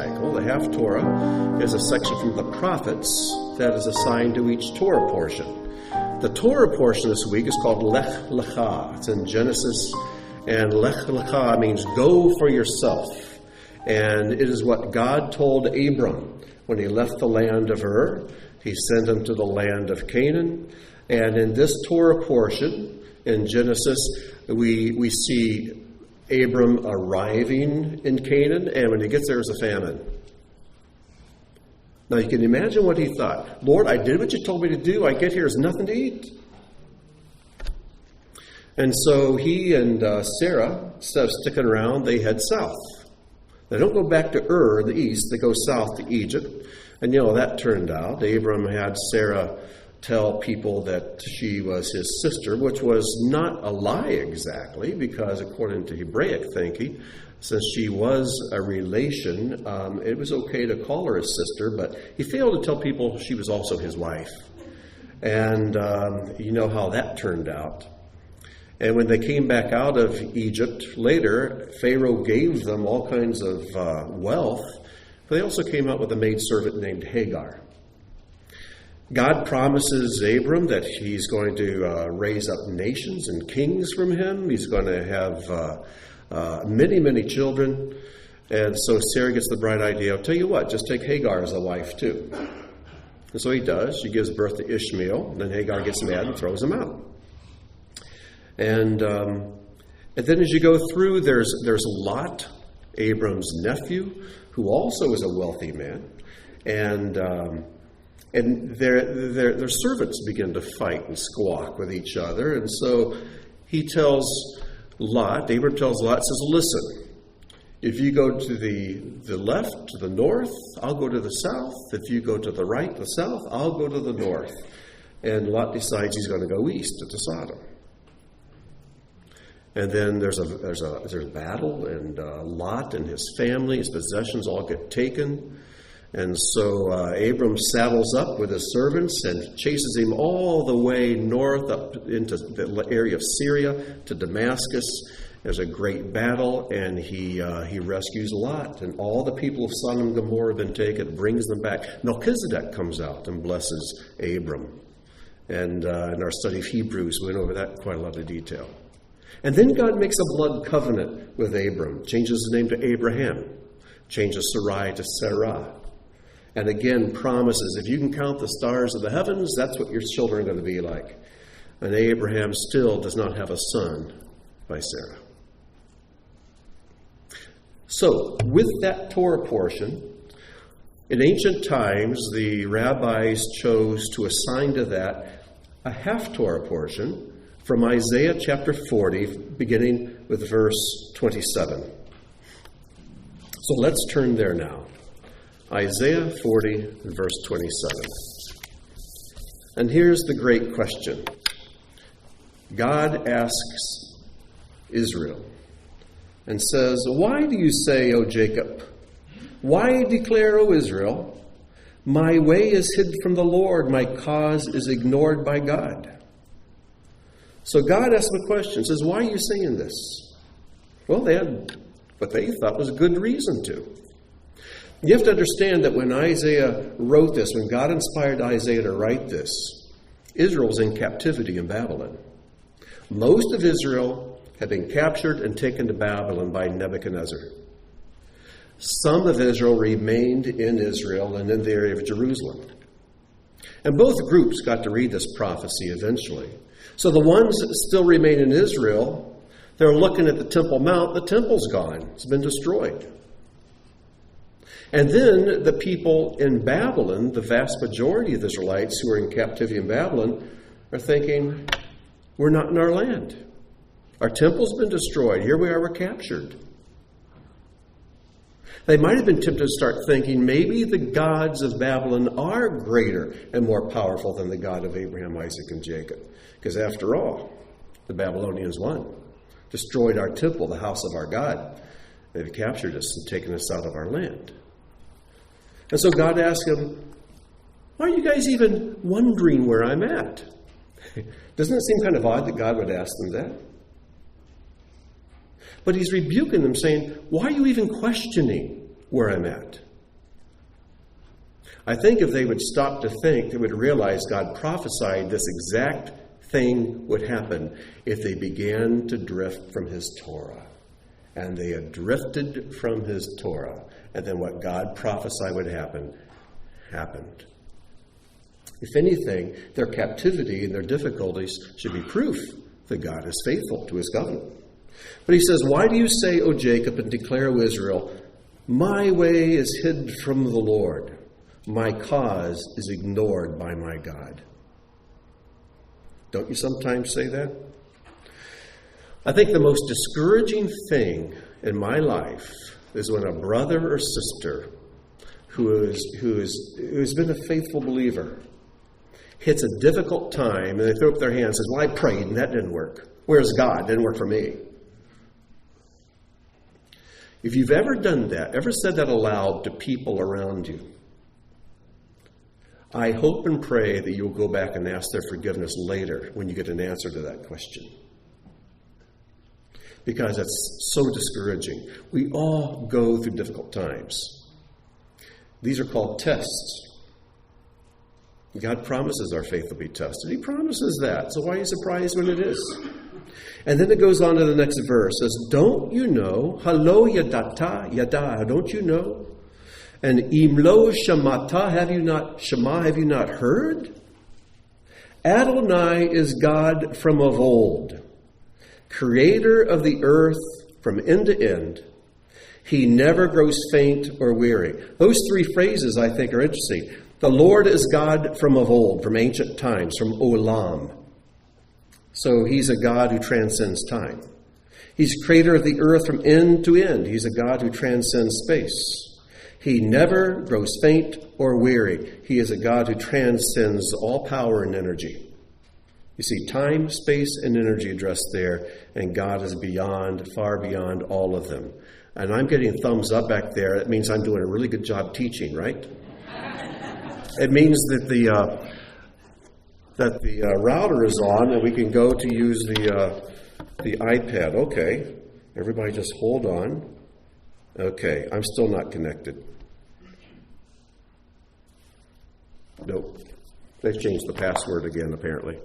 cycle. The Haftarah is a section from the prophets that is assigned to each Torah portion. The Torah portion this week is called Lecha. It's in Genesis, and Lecha means go for yourself. And it is what God told Abram when he left the land of Ur. He sent him to the land of Canaan. And in this Torah portion, in Genesis, we see Abram arriving in Canaan, and when he gets there, there's a famine. Now, you can imagine what he thought. Lord, I did what you told me to do. I get here, there's nothing to eat. And so he and Sarah, instead of sticking around, they head south. They don't go back to Ur, the east. They go south to Egypt. And you know, that turned out. Abram had Sarah tell people that she was his sister, which was not a lie exactly, because according to Hebraic thinking, since she was a relation, it was okay to call her his sister, but he failed to tell people she was also his wife. And you know how that turned out. And when they came back out of Egypt later, Pharaoh gave them all kinds of wealth, but they also came out with a maidservant named Hagar. God promises Abram that he's going to raise up nations and kings from him. He's going to have many, many children. And so Sarah gets the bright idea, I'll tell you what, just take Hagar as a wife too. And so he does. She gives birth to Ishmael. And then Hagar gets mad and throws him out. And then as you go through, there's Lot, Abram's nephew, who also is a wealthy man. And their servants begin to fight and squawk with each other. And so he tells Lot, Abram tells Lot, says, listen, if you go to the left, to the north, I'll go to the south. If you go to the right, the south, I'll go to the north. And Lot decides he's going to go east to Sodom. And then there's a battle, and Lot and his family, his possessions all get taken. And so Abram saddles up with his servants and chases him all the way north up into the area of Syria to Damascus. There's a great battle, and he rescues Lot. And all the people of Sodom and Gomorrah have been taken, brings them back. Melchizedek comes out and blesses Abram. And in our study of Hebrews, we went over that in quite a lot of detail. And then God makes a blood covenant with Abram, changes his name to Abraham, changes Sarai to Sarah. And again, promises, if you can count the stars of the heavens, that's what your children are going to be like. And Abraham still does not have a son by Sarah. So, with that Torah portion, in ancient times, the rabbis chose to assign to that a half-Torah portion from Isaiah chapter 40, beginning with verse 27. So let's turn there now. Isaiah 40, verse 27. And here's the great question. God asks Israel and says, why do you say, O Jacob? Why declare, O Israel, my way is hid from the Lord, my cause is ignored by God? So God asks them a question, says, why are you saying this? Well, they had what they thought was a good reason to. You have to understand that when Isaiah wrote this, when God inspired Isaiah to write this, Israel was in captivity in Babylon. Most of Israel had been captured and taken to Babylon by Nebuchadnezzar. Some of Israel remained in Israel and in the area of Jerusalem. And both groups got to read this prophecy eventually. So the ones that still remain in Israel, they're looking at the Temple Mount. The temple's gone. It's been destroyed. And then the people in Babylon, the vast majority of the Israelites who are in captivity in Babylon, are thinking, we're not in our land. Our temple's been destroyed. Here we are, we're captured. They might have been tempted to start thinking maybe the gods of Babylon are greater and more powerful than the God of Abraham, Isaac, and Jacob. Because after all, the Babylonians won. Destroyed our temple, the house of our God. They've captured us and taken us out of our land. And so God asked him, why are you guys even wondering where I'm at? Doesn't it seem kind of odd that God would ask them that? But he's rebuking them, saying, why are you even questioning where I'm at? I think if they would stop to think, they would realize God prophesied this exact thing would happen if they began to drift from his Torah. And they had drifted from his Torah. And then what God prophesied would happen, happened. If anything, their captivity and their difficulties should be proof that God is faithful to his covenant. But he says, why do you say, O Jacob, and declare, O Israel, my way is hid from the Lord. My cause is ignored by my God. Don't you sometimes say that? I think the most discouraging thing in my life is when a brother or sister who's been a faithful believer hits a difficult time and they throw up their hands and says, well, I prayed and that didn't work. Where's God? It didn't work for me. If you've ever done that, ever said that aloud to people around you, I hope and pray that you'll go back and ask their forgiveness later when you get an answer to that question. Because that's so discouraging. We all go through difficult times. These are called tests. God promises our faith will be tested. He promises that. So why are you surprised when it is? And then it goes on to the next verse. It says, don't you know? Halo yadata, yada, don't you know? And imlo shamata, have you not heard? Adonai is God from of old, creator of the earth from end to end. He never grows faint or weary. Those three phrases, I think, are interesting. The Lord is God from of old, from ancient times, from olam. So he's a God who transcends time. He's creator of the earth from end to end. He's a God who transcends space. He never grows faint or weary. He is a God who transcends all power and energy. You see, time, space, and energy addressed there, and God is beyond, far beyond all of them. And I'm getting thumbs up back there. That means I'm doing a really good job teaching, right? It means that the router is on and we can go to use the iPad. Okay, everybody just hold on. Okay, I'm still not connected. Nope. They've changed the password again, apparently.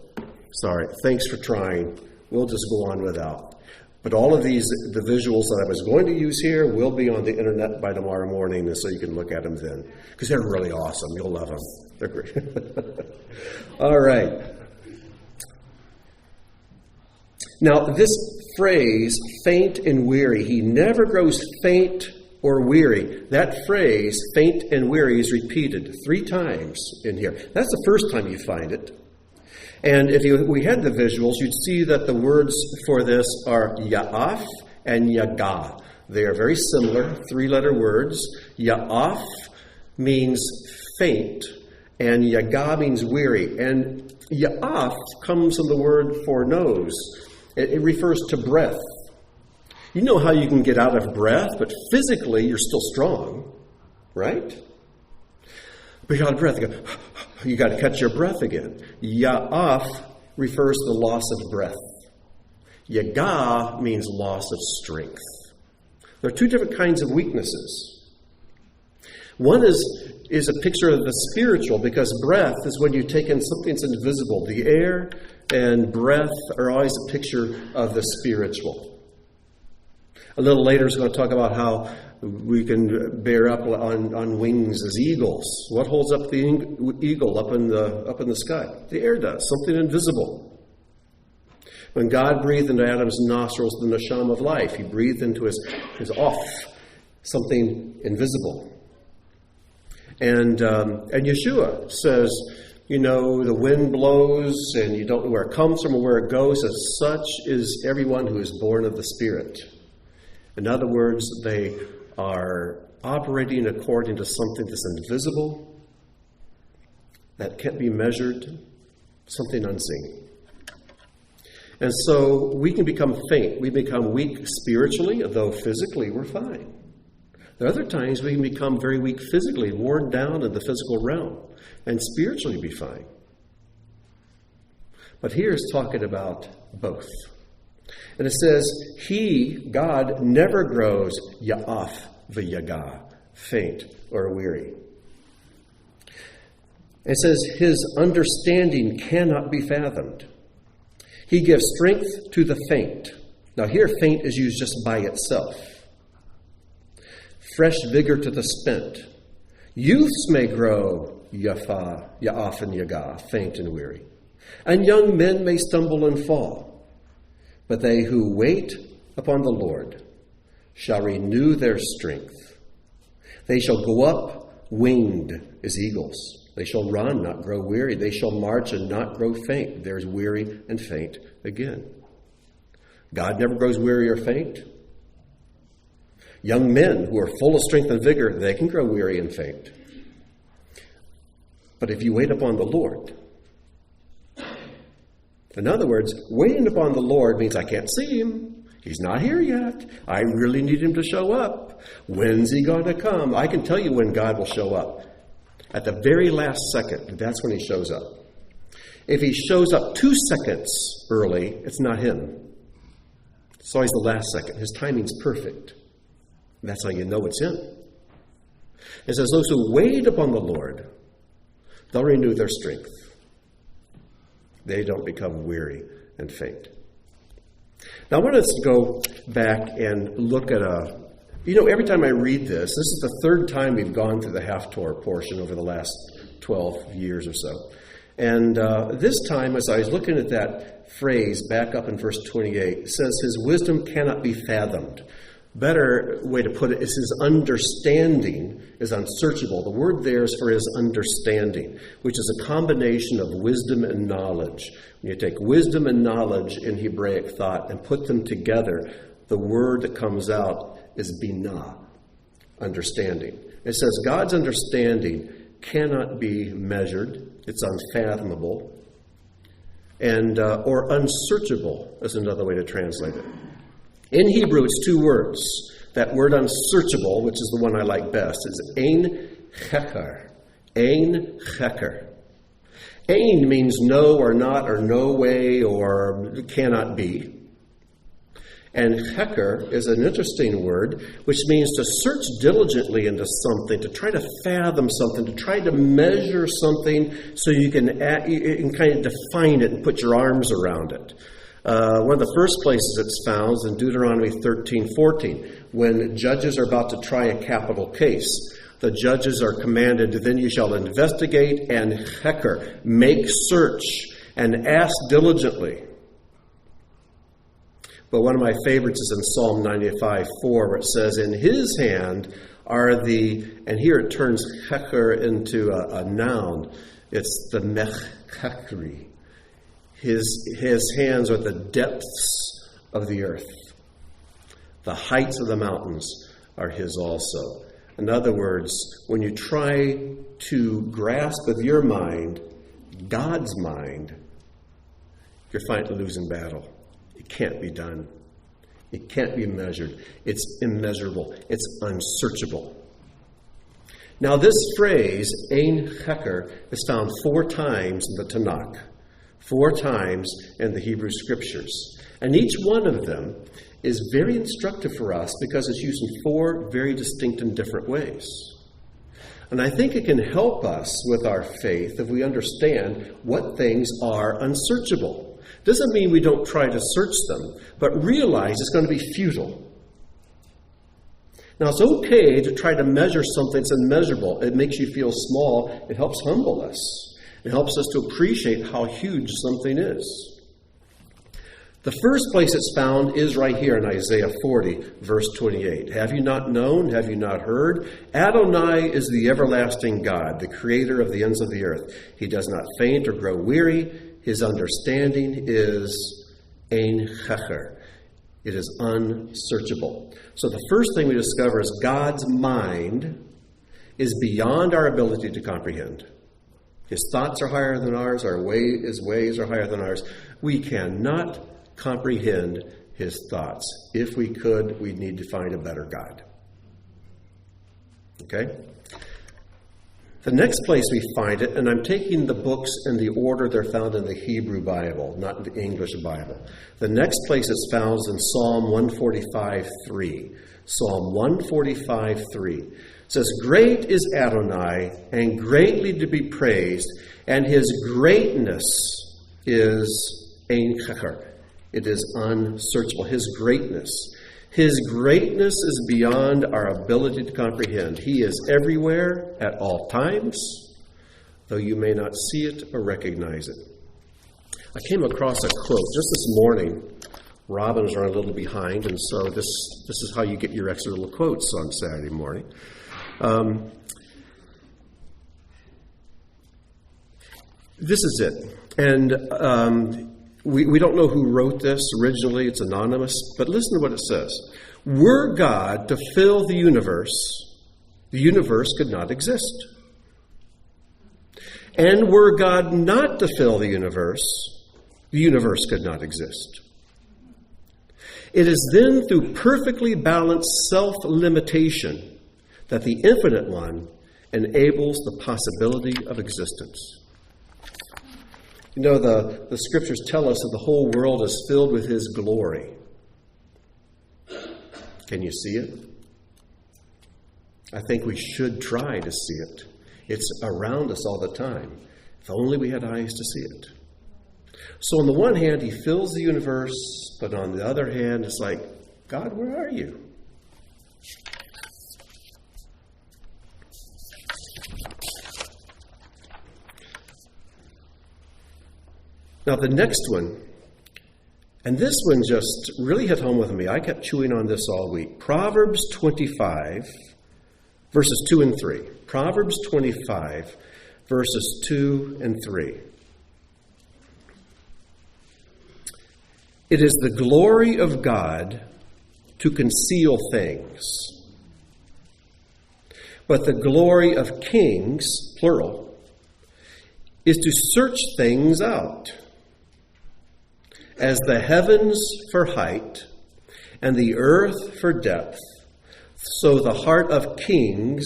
Sorry. Thanks for trying. We'll just go on without. But all of the visuals that I was going to use here will be on the internet by tomorrow morning, and so you can look at them then. Because they're really awesome. You'll love them. They're great. All right. Now, this phrase, faint and weary, he never grows faint or weary. That phrase, faint and weary, is repeated 3 times in here. That's the first time you find it. And if we had the visuals, you'd see that the words for this are ya'af and yaga. They are very similar, 3-letter words. Ya'af means faint, and yaga means weary. And ya'af comes from the word for nose. It refers to breath. You know how you can get out of breath, but physically you're still strong, right? But you're out of breath. You got to catch your breath again. Ya'af refers to the loss of breath. Yaga means loss of strength. There are 2 different kinds of weaknesses. One is a picture of the spiritual, because breath is when you take in something that's invisible. The air and breath are always a picture of the spiritual. A little later, it's going to talk about how we can bear up on wings as eagles. What holds up the eagle up in the sky? The air does, something invisible. When God breathed into Adam's nostrils the neshama of life, he breathed into his off, something invisible. And Yeshua says, you know, the wind blows and you don't know where it comes from or where it goes. As such is everyone who is born of the Spirit. In other words, they are operating according to something that's invisible, that can't be measured, something unseen. And so we can become faint. We become weak spiritually, though physically we're fine. There are other times we can become very weak physically, worn down in the physical realm, and spiritually be fine. But here it's talking about both. And it says, he, God, never grows ya'af v'yaga, faint or weary. It says, his understanding cannot be fathomed. He gives strength to the faint. Now here, faint is used just by itself. Fresh vigor to the spent. Youths may grow ya'af and yaga, faint and weary. And young men may stumble and fall. But they who wait upon the Lord shall renew their strength. They shall go up winged as eagles. They shall run, not grow weary. They shall march and not grow faint. There's weary and faint again. God never grows weary or faint. Young men who are full of strength and vigor, they can grow weary and faint. But if you wait upon the Lord, in other words, waiting upon the Lord means I can't see him. He's not here yet. I really need him to show up. When's he going to come? I can tell you when God will show up. At the very last second, that's when he shows up. If he shows up 2 seconds early, it's not him. It's always the last second. His timing's perfect. That's how you know it's him. It says, those who wait upon the Lord, they'll renew their strength. They don't become weary and faint. Now I want us to go back and look at every time I read this is the third time we've gone through the Haftarah portion over the last 12 years or so. And this time, as I was looking at that phrase back up in verse 28, it says, his wisdom cannot be fathomed. Better way to put it is his understanding is unsearchable. The word there is for his understanding, which is a combination of wisdom and knowledge. When you take wisdom and knowledge in Hebraic thought and put them together, the word that comes out is binah, understanding. It says God's understanding cannot be measured. It's unfathomable. And or unsearchable is another way to translate it. In Hebrew, it's 2 words. That word unsearchable, which is the one I like best, is ein cheker. Ein cheker. Ein means no or not or no way or cannot be. And cheker is an interesting word, which means to search diligently into something, to try to fathom something, to try to measure something so you can kind of define it and put your arms around it. One of the first places it's found is in Deuteronomy 13:14, when judges are about to try a capital case. The judges are commanded, then you shall investigate and cheker, make search, and ask diligently. But one of my favorites is in Psalm 95:4, where it says, in his hand are and here it turns cheker into a noun. It's the mechekri. His hands are the depths of the earth. The heights of the mountains are his also. In other words, when you try to grasp with your mind God's mind, you're fighting a losing battle. It can't be done. It can't be measured. It's immeasurable. It's unsearchable. Now this phrase, ein cheker, is found 4 times in the Tanakh. 4 times in the Hebrew Scriptures. And each one of them is very instructive for us because it's used in 4 very distinct and different ways. And I think it can help us with our faith if we understand what things are unsearchable. Doesn't mean we don't try to search them, but realize it's going to be futile. Now, it's okay to try to measure something that's immeasurable. It makes you feel small. It helps humble us. It helps us to appreciate how huge something is. The first place it's found is right here in Isaiah 40, verse 28. Have you not known? Have you not heard? Adonai is the everlasting God, the creator of the ends of the earth. He does not faint or grow weary. His understanding is ein cheker. It is unsearchable. So the first thing we discover is God's mind is beyond our ability to comprehend. His thoughts are higher than ours. His ways are higher than ours. We cannot comprehend his thoughts. If we could, we'd need to find a better God. Okay? The next place we find it, and I'm taking the books in the order they're found in the Hebrew Bible, not the English Bible. The next place it's found is in Psalm 145:3. Psalm 145:3. It says, great is Adonai, and greatly to be praised, and his greatness is ein checher. It is unsearchable. His greatness. His greatness is beyond our ability to comprehend. He is everywhere at all times, though you may not see it or recognize it. I came across a quote just this morning. Robins are a little behind, and so this is how you get your extra little quotes on Saturday morning. This is it. And we don't know who wrote this originally. It's anonymous. But listen to what it says. Were God to fill the universe could not exist. And were God not to fill the universe could not exist. It is then through perfectly balanced self-limitation that the Infinite One enables the possibility of existence. You know, the scriptures tell us that the whole world is filled with his glory. Can you see it? I think we should try to see it. It's around us all the time. If only we had eyes to see it. So on the one hand, he fills the universe, but on the other hand, it's like, God, where are you? Now the next one, and this one just really hit home with me. I kept chewing on this all week. Proverbs 25, verses 2 and 3. Proverbs 25, verses 2 and 3. It is the glory of God to conceal things, but the glory of kings, plural, is to search things out. As the heavens for height and the earth for depth, so the heart of kings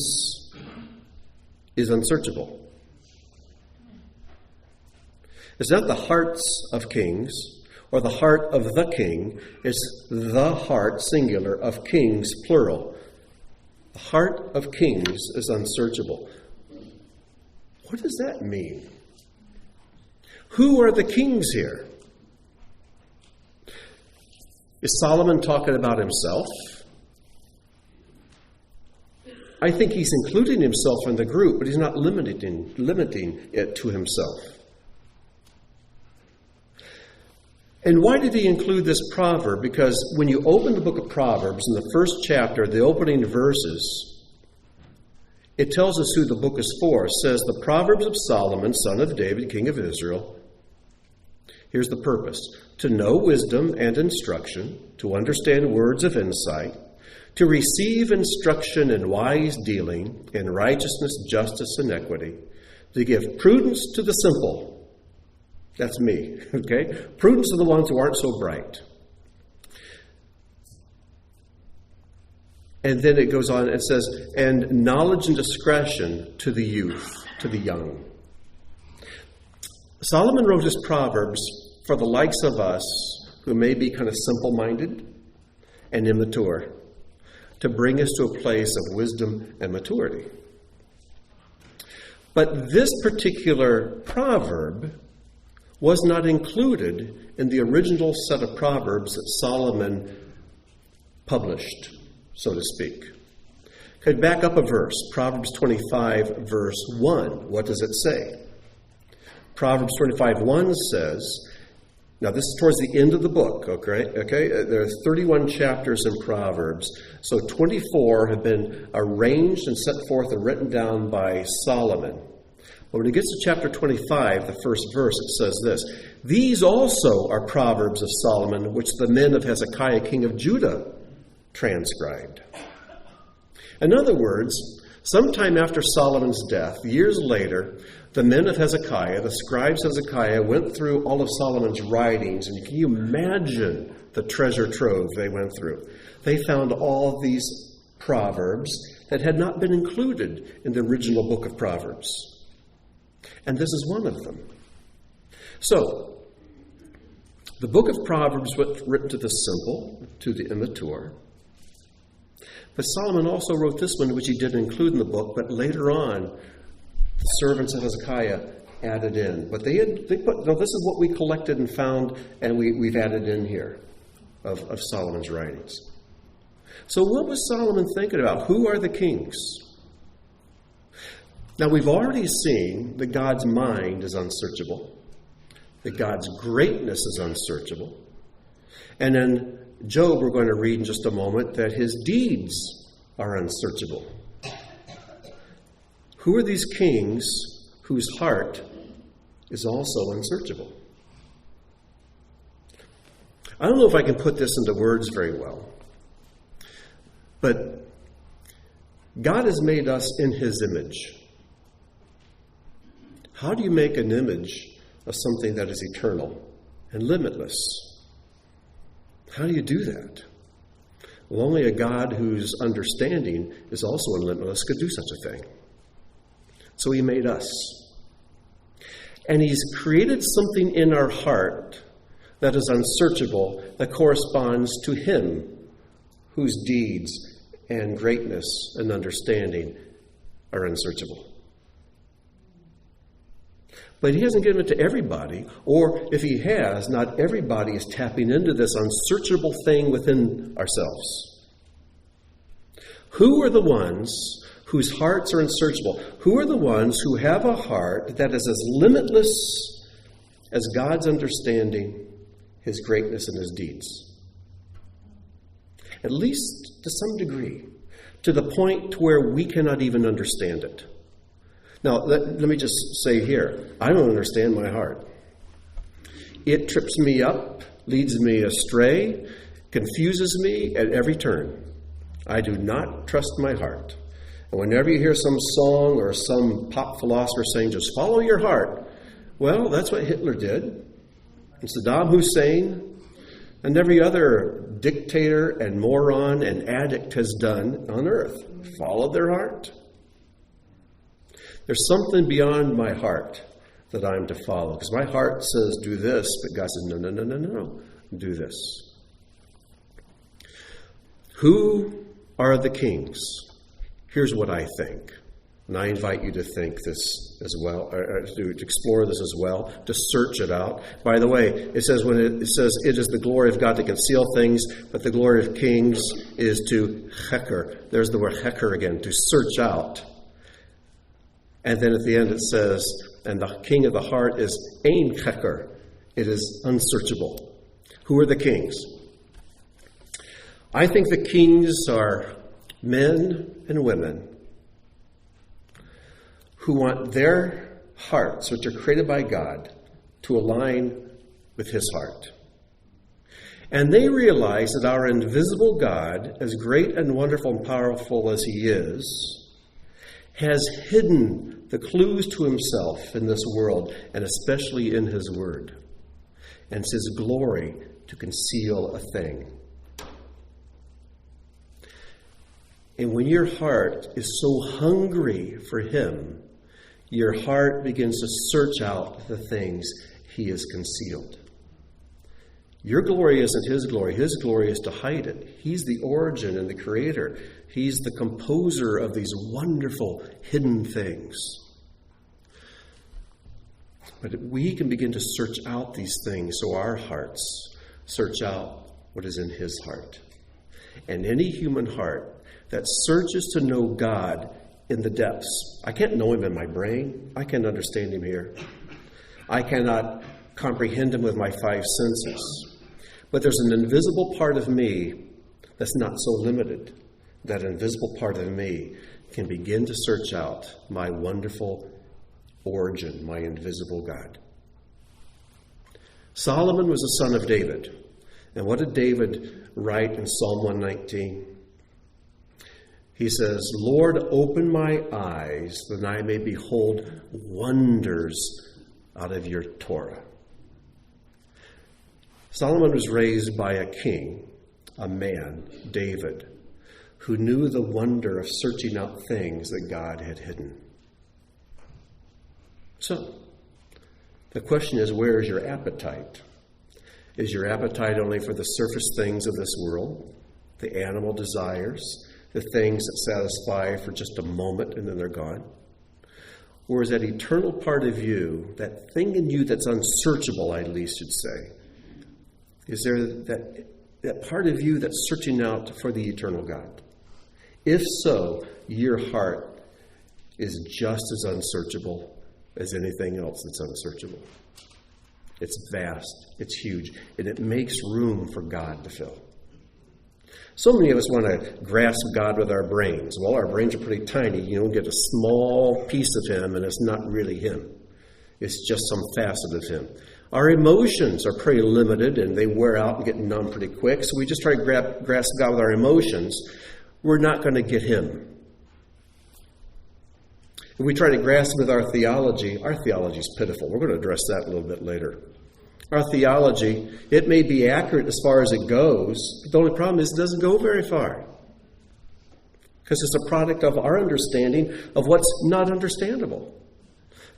is unsearchable. It's not the hearts of kings or the heart of the king. It's the heart, singular, of kings, plural. The heart of kings is unsearchable. What does that mean? Who are the kings here? Is Solomon talking about himself? I think he's including himself in the group, but he's not limiting it to himself. And why did he include this proverb? Because when you open the book of Proverbs, in the first chapter, the opening verses, it tells us who the book is for. It says, the Proverbs of Solomon, son of David, king of Israel. Here's the purpose: to know wisdom and instruction, to understand words of insight, to receive instruction in wise dealing, in righteousness, justice, and equity, to give prudence to the simple. That's me, okay? Prudence to the ones who aren't so bright. And then it goes on and says, and knowledge and discretion to the youth, to the young. Solomon wrote his Proverbs for the likes of us who may be kind of simple-minded and immature, to bring us to a place of wisdom and maturity. But this particular proverb was not included in the original set of Proverbs that Solomon published, so to speak. Could back up a verse, Proverbs 25, verse 1. What does it say? Proverbs 25:1 says, now this is towards the end of the book, okay? There are 31 chapters in Proverbs, so 24 have been arranged and set forth and written down by Solomon. But when it gets to chapter 25, the first verse, it says this, these also are Proverbs of Solomon, which the men of Hezekiah, king of Judah, transcribed. In other words, sometime after Solomon's death, years later, the men of Hezekiah, the scribes of Hezekiah, went through all of Solomon's writings, and can you imagine the treasure trove they went through? They found all these proverbs that had not been included in the original book of Proverbs. And this is one of them. So, the book of Proverbs was written to the simple, to the immature. But Solomon also wrote this one, which he didn't include in the book, but later on, the servants of Hezekiah added in. But they put, no, this is what we collected and found, and we've added in here of Solomon's writings. So what was Solomon thinking about? Who are the kings? Now, we've already seen that God's mind is unsearchable, that God's greatness is unsearchable. And in Job, we're going to read in just a moment that his deeds are unsearchable. Who are these kings whose heart is also unsearchable? I don't know if I can put this into words very well, but God has made us in his image. How do you make an image of something that is eternal and limitless? How do you do that? Well, only a God whose understanding is also limitless could do such a thing. So he made us. And he's created something in our heart that is unsearchable, that corresponds to him, whose deeds and greatness and understanding are unsearchable. But he hasn't given it to everybody, or if he has, not everybody is tapping into this unsearchable thing within ourselves. Who are the ones whose hearts are unsearchable? Who are the ones who have a heart that is as limitless as God's understanding, his greatness, and his deeds? At least to some degree, to the point to where we cannot even understand it. Now, let me just say here, I don't understand my heart. It trips me up, leads me astray, confuses me at every turn. I do not trust my heart. And whenever you hear some song or some pop philosopher saying, just follow your heart, well, that's what Hitler did, and Saddam Hussein, and every other dictator and moron and addict has done on earth. Followed their heart. There's something beyond my heart that I'm to follow. Because my heart says, do this, but God says, no, do this. Who are the kings? Here's what I think. And I invite you to think this as well, or to explore this as well, to search it out. By the way, it says it is the glory of God to conceal things, but the glory of kings is to heker. There's the word heker again, to search out. And then at the end it says, and the king of the heart is ein heker. It is unsearchable. Who are the kings? I think the kings are men and women who want their hearts, which are created by God, to align with his heart. And they realize that our invisible God, as great and wonderful and powerful as he is, has hidden the clues to himself in this world, and especially in his word. And it's his glory to conceal a thing. And when your heart is so hungry for him, your heart begins to search out the things he has concealed. Your glory isn't his glory. His glory is to hide it. He's the origin and the creator. He's the composer of these wonderful hidden things. But we can begin to search out these things so our hearts search out what is in his heart. And any human heart that searches to know God in the depths. I can't know him in my brain. I can't understand him here. I cannot comprehend him with my five senses. But there's an invisible part of me that's not so limited. That invisible part of me can begin to search out my wonderful origin, my invisible God. Solomon was the son of David. And what did David write in Psalm 119? He says, Lord, open my eyes that I may behold wonders out of your Torah. Solomon was raised by a king, a man, David, who knew the wonder of searching out things that God had hidden. So, the question is, where is your appetite? Is your appetite only for the surface things of this world, the animal desires, the things that satisfy for just a moment and then they're gone? Or is that eternal part of you, that thing in you that's unsearchable, I at least should say, is there that part of you that's searching out for the eternal God? If so, your heart is just as unsearchable as anything else that's unsearchable. It's vast, it's huge, and it makes room for God to fill. So many of us want to grasp God with our brains. Well, our brains are pretty tiny. You don't get a small piece of him, and it's not really him. It's just some facet of him. Our emotions are pretty limited, and they wear out and get numb pretty quick. So we just try to grasp God with our emotions. We're not going to get him. If we try to grasp with our theology is pitiful. We're going to address that a little bit later. Our theology, it may be accurate as far as it goes, but the only problem is it doesn't go very far. Because it's a product of our understanding of what's not understandable.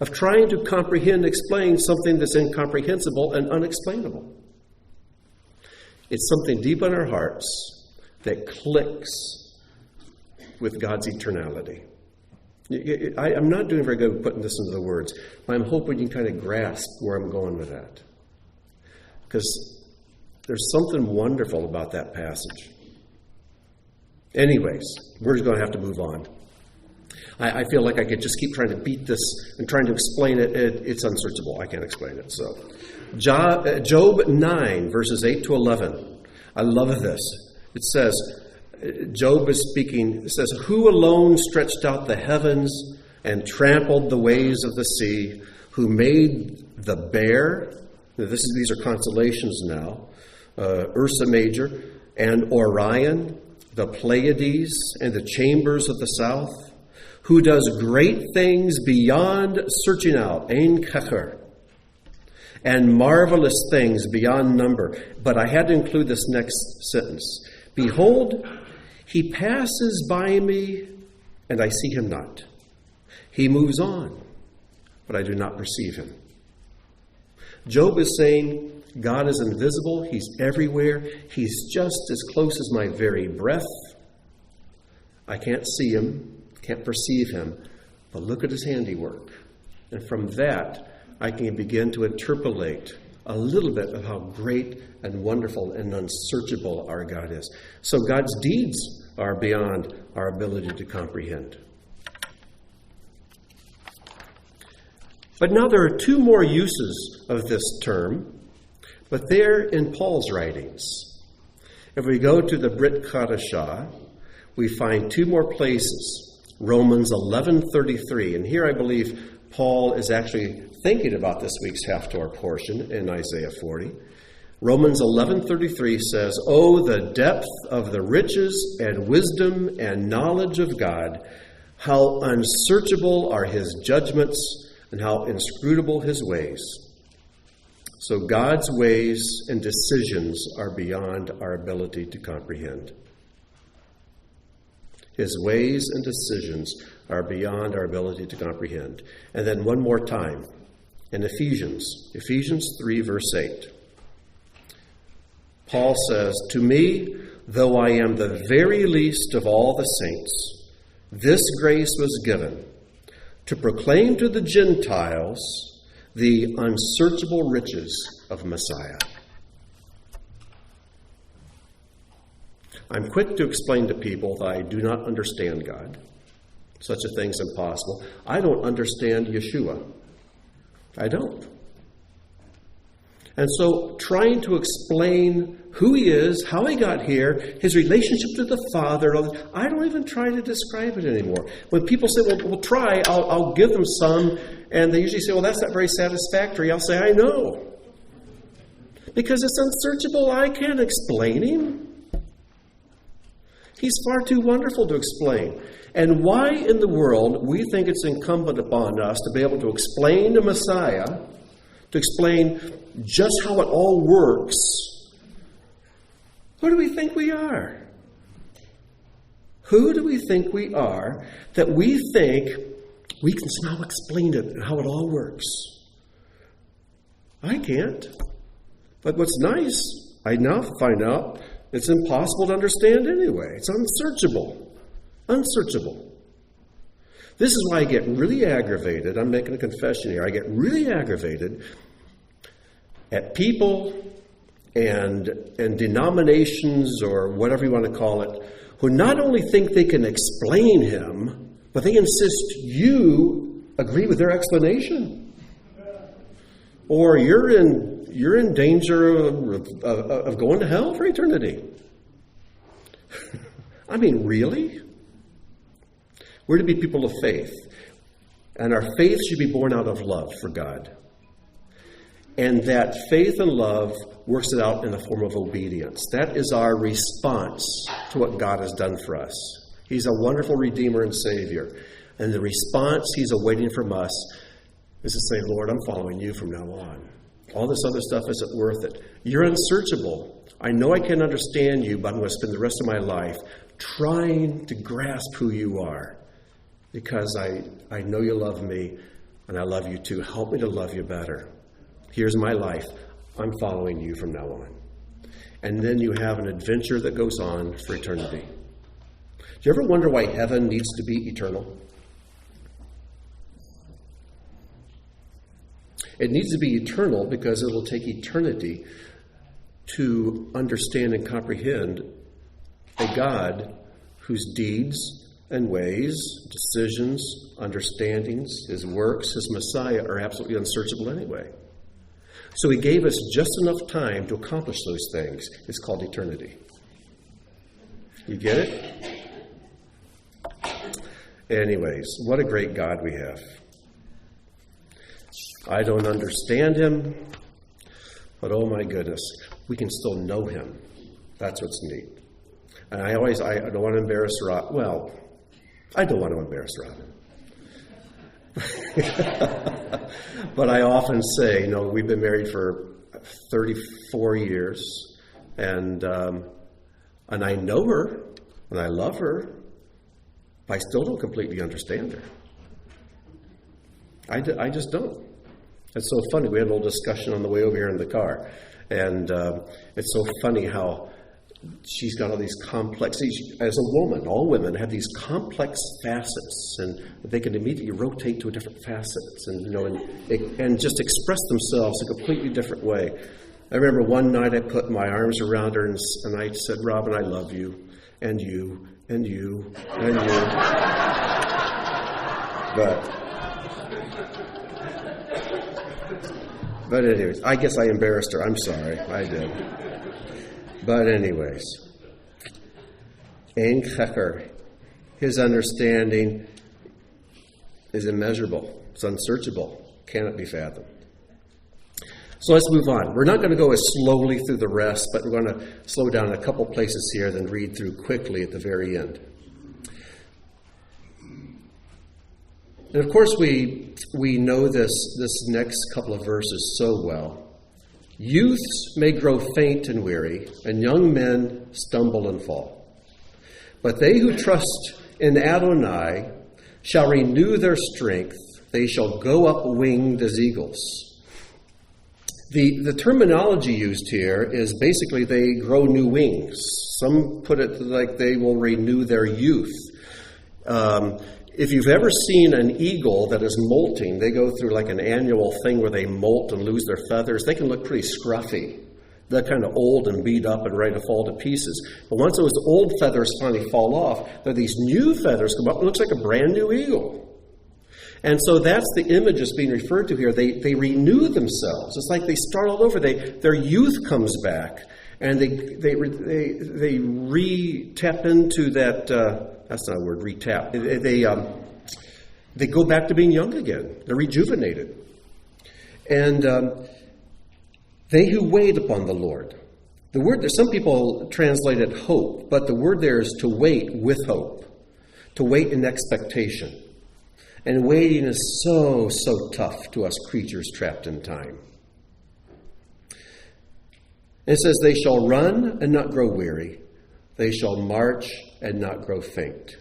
Of trying to comprehend and explain something that's incomprehensible and unexplainable. It's something deep in our hearts that clicks with God's eternality. I'm not doing very good with putting this into the words, but I'm hoping you can kind of grasp where I'm going with that. Because there's something wonderful about that passage. Anyways, we're just going to have to move on. I feel like I could just keep trying to beat this and trying to explain it. It's unsearchable. I can't explain it. So, Job 9, verses 8 to 11. I love this. It says, Job is speaking, it says, "Who alone stretched out the heavens and trampled the waves of the sea, who made the bear," these are constellations now, Ursa Major, and Orion, the Pleiades, and the chambers of the south, who does great things beyond searching out, Ein Kecher, and marvelous things beyond number. But I had to include this next sentence. "Behold, he passes by me, and I see him not. He moves on, but I do not perceive him." Job is saying God is invisible. He's everywhere. He's just as close as my very breath. I can't see him, can't perceive him, but look at his handiwork. And from that, I can begin to interpolate a little bit of how great and wonderful and unsearchable our God is. So God's deeds are beyond our ability to comprehend. But now there are two more uses of this term, but they're in Paul's writings. If we go to the Brit Chadashah, we find two more places. Romans 11:33, and here I believe Paul is actually thinking about this week's Haftarah portion in Isaiah 40. Romans 11:33 says, "Oh, the depth of the riches and wisdom and knowledge of God, how unsearchable are his judgments and how inscrutable his ways." So God's ways and decisions are beyond our ability to comprehend. His ways and decisions are beyond our ability to comprehend. And then one more time, in Ephesians 3, verse 8. Paul says, "To me, though I am the very least of all the saints, this grace was given, to proclaim to the Gentiles the unsearchable riches of Messiah." I'm quick to explain to people that I do not understand God. Such a thing's impossible. I don't understand Yeshua. I don't. And so trying to explain who he is, how he got here, his relationship to the Father, I don't even try to describe it anymore. When people say, well, we'll try, I'll give them some, and they usually say, well, that's not very satisfactory. I'll say, I know. Because it's unsearchable. I can't explain him. He's far too wonderful to explain. And why in the world we think it's incumbent upon us to be able to explain the Messiah, to explain just how it all works? Who do we think we are? Who do we think we are that we think we can somehow explain it and how it all works? I can't. But what's nice, I now find out it's impossible to understand anyway. It's unsearchable. Unsearchable. This is why I get really aggravated. I'm making a confession here. I get really aggravated at people and denominations, or whatever you want to call it, who not only think they can explain him, but they insist you agree with their explanation. Or you're in danger of going to hell for eternity. I mean, really? We're to be people of faith. And our faith should be born out of love for God. And that faith and love works it out in the form of obedience. That is our response to what God has done for us. He's a wonderful Redeemer and Savior. And the response He's awaiting from us is to say, Lord, I'm following you from now on. All this other stuff isn't worth it. You're unsearchable. I know I can't understand you, but I'm going to spend the rest of my life trying to grasp who you are. Because I know you love me, and I love you too. Help me to love you better. Here's my life. I'm following you from now on. And then you have an adventure that goes on for eternity. Do you ever wonder why heaven needs to be eternal? It needs to be eternal because it will take eternity to understand and comprehend a God whose deeds and ways, decisions, understandings, His works, His Messiah are absolutely unsearchable anyway. So He gave us just enough time to accomplish those things. It's called eternity. You get it? Anyways, what a great God we have. I don't understand Him, but oh my goodness, we can still know Him. That's what's neat. And I don't want to embarrass Rob. Well, I don't want to embarrass Robin. But I often say, we've been married for 34 years, and I know her, and I love her, but I still don't completely understand her. I just don't. It's so funny. We had a little discussion on the way over here in the car, and it's so funny how she's got all these complex, as a woman, all women have these complex facets, and they can immediately rotate to a different facets, and just express themselves a completely different way. I remember one night I put my arms around her and I said, Robin, I love you, and you, and you, and you. But anyways, I guess I embarrassed her. I'm sorry. I did. But anyways, Ein Checher, his understanding is immeasurable. It's unsearchable. Cannot be fathomed. So let's move on. We're not going to go as slowly through the rest, but we're going to slow down a couple places here, then read through quickly at the very end. And of course, we know this next couple of verses so well. Youths may grow faint and weary, and young men stumble and fall. But they who trust in Adonai shall renew their strength. They shall go up winged as eagles. The terminology used here is basically they grow new wings. Some put it like they will renew their youth. If you've ever seen an eagle that is molting, they go through like an annual thing where they molt and lose their feathers. They can look pretty scruffy. They're kind of old and beat up and ready to fall to pieces. But once those old feathers finally fall off, there are these new feathers come up. It looks like a brand new eagle. And so that's the image that's being referred to here. They renew themselves. It's like they start all over. Their youth comes back, and they re-tap into that. That's not a word. Re-tap. They go back to being young again. They're rejuvenated, and they who wait upon the Lord. The word that some people translate it hope, but the word there is to wait with hope, to wait in expectation. And waiting is so tough to us creatures trapped in time. It says, they shall run and not grow weary. They shall march and not grow faint.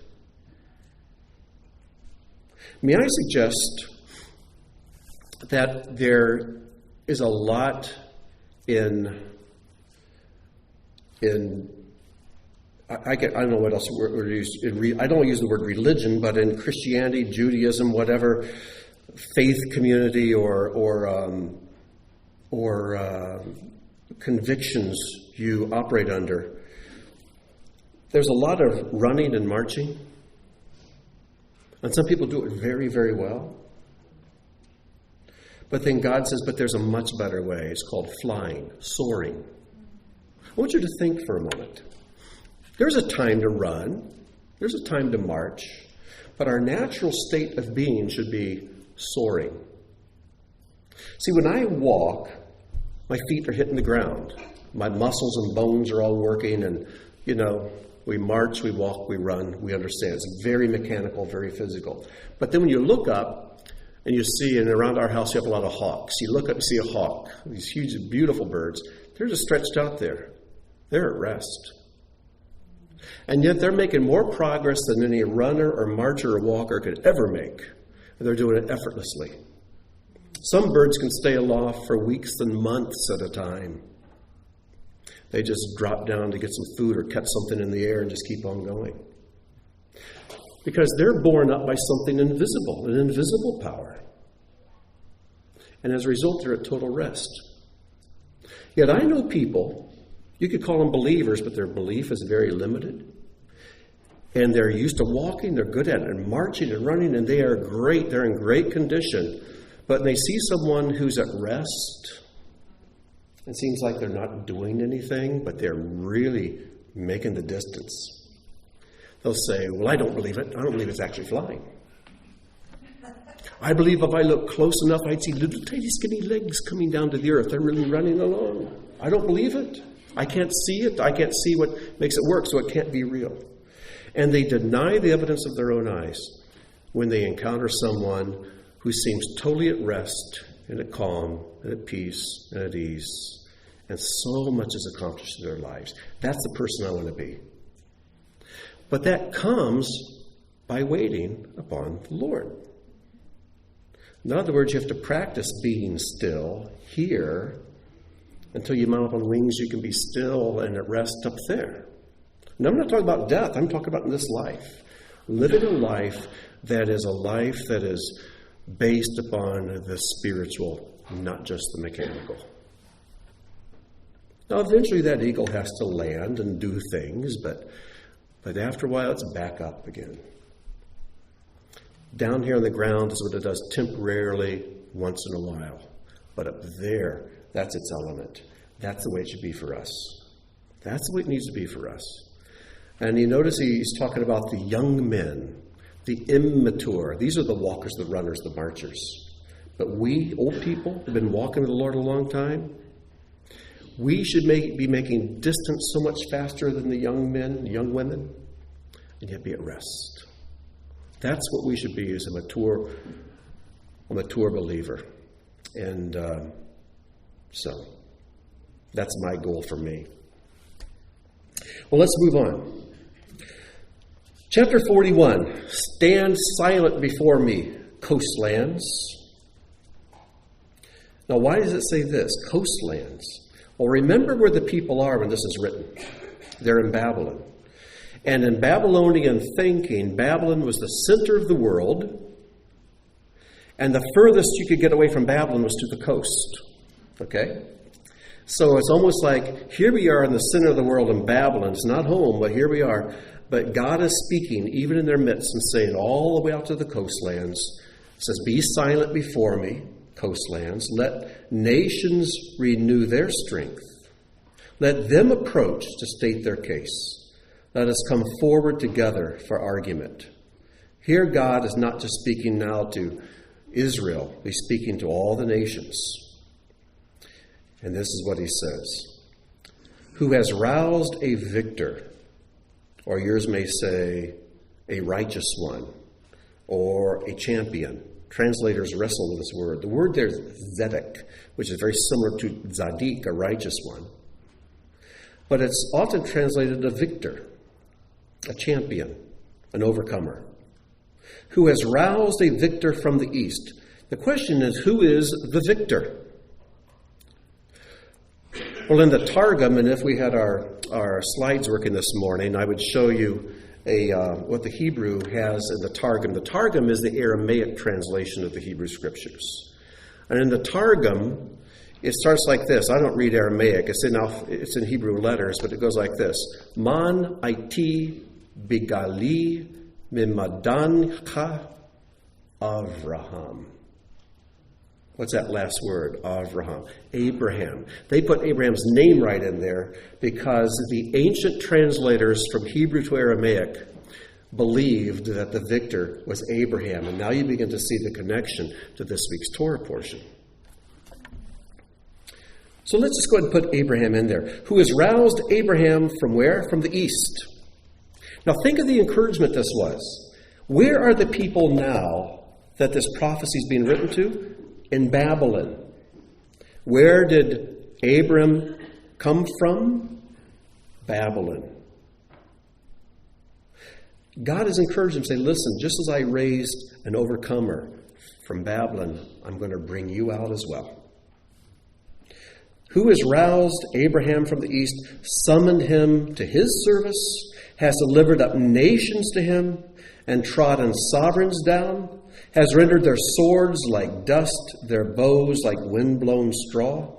May I suggest that there is a lot in I don't know what else we're used. I don't use the word religion, but in Christianity, Judaism, whatever faith community or convictions you operate under, there's a lot of running and marching. And some people do it very, very well. But then God says, but there's a much better way. It's called flying, soaring. I want you to think for a moment. There's a time to run. There's a time to march. But our natural state of being should be soaring. See, when I walk, my feet are hitting the ground. My muscles and bones are all working. And, we march, we walk, we run. We understand. It's very mechanical, very physical. But then when you look up and you see, and around our house you have a lot of hawks. You look up and see a hawk. These huge, beautiful birds. They're just stretched out there. They're at rest. And yet they're making more progress than any runner or marcher or walker could ever make. And they're doing it effortlessly. Some birds can stay aloft for weeks and months at a time. They just drop down to get some food or catch something in the air and just keep on going. Because they're borne up by something invisible, an invisible power. And as a result, they're at total rest. Yet I know people, you could call them believers, but their belief is very limited. And they're used to walking, they're good at it, and marching and running, and they are great, they're in great condition. But they see someone who's at rest. It seems like they're not doing anything, but they're really making the distance. They'll say, well, I don't believe it. I don't believe it's actually flying. I believe if I look close enough, I'd see little tiny skinny legs coming down to the earth. They're really running along. I don't believe it. I can't see it. I can't see what makes it work, so it can't be real. And they deny the evidence of their own eyes when they encounter someone who seems totally at rest and at calm and at peace and at ease. And so much is accomplished in their lives. That's the person I want to be. But that comes by waiting upon the Lord. In other words, you have to practice being still here until you mount up on wings. You can be still and at rest up there. Now, I'm not talking about death. I'm talking about in this life. Living a life that is based upon the spiritual, not just the mechanical. Now, eventually that eagle has to land and do things, but after a while it's back up again. Down here on the ground is what it does temporarily once in a while. But up there, that's its element. That's the way it should be for us. That's the way it needs to be for us. And you notice he's talking about the young men, the immature. These are the walkers, the runners, the marchers. But we, old people, have been walking with the Lord a long time. We should be making distance so much faster than the young men, young women, and yet be at rest. That's what we should be as a mature believer. And so that's my goal for me. Well, let's move on. Chapter 41, stand silent before me, coastlands. Now, why does it say this, coastlands? Well, remember where the people are when this is written. They're in Babylon. And in Babylonian thinking, Babylon was the center of the world. And the furthest you could get away from Babylon was to the coast. Okay? So it's almost like here we are in the center of the world in Babylon. It's not home, but here we are. But God is speaking even in their midst and saying all the way out to the coastlands. It says, be silent before me, coastlands. Let nations renew their strength. Let them approach to state their case. Let us come forward together for argument. Here God is not just speaking now to Israel. He's speaking to all the nations. And this is what he says. Who has roused a victor, or yours may say a righteous one, or a champion. Translators wrestle with this word. The word there is zedek, which is very similar to zadik, a righteous one. But it's often translated a victor, a champion, an overcomer. Who has roused a victor from the east. The question is, who is the victor? Well, in the Targum, and if we had our slides working this morning, I would show you what the Hebrew has in the Targum. The Targum is the Aramaic translation of the Hebrew Scriptures. And in the Targum, it starts like this. I don't read Aramaic. It's in Hebrew letters, but it goes like this. Man aiti bigali mimadancha Avraham. What's that last word? Avraham. Abraham. They put Abraham's name right in there because the ancient translators from Hebrew to Aramaic believed that the victor was Abraham. And now you begin to see the connection to this week's Torah portion. So let's just go ahead and put Abraham in there. Who has roused Abraham from where? From the east. Now think of the encouragement this was. Where are the people now that this prophecy is being written to? In Babylon. Where did Abram come from? Babylon. God has encouraged him to say, listen, just as I raised an overcomer from Babylon, I'm going to bring you out as well. Who has roused Abraham from the east, summoned him to his service, has delivered up nations to him, and trodden sovereigns down, has rendered their swords like dust, their bows like wind-blown straw.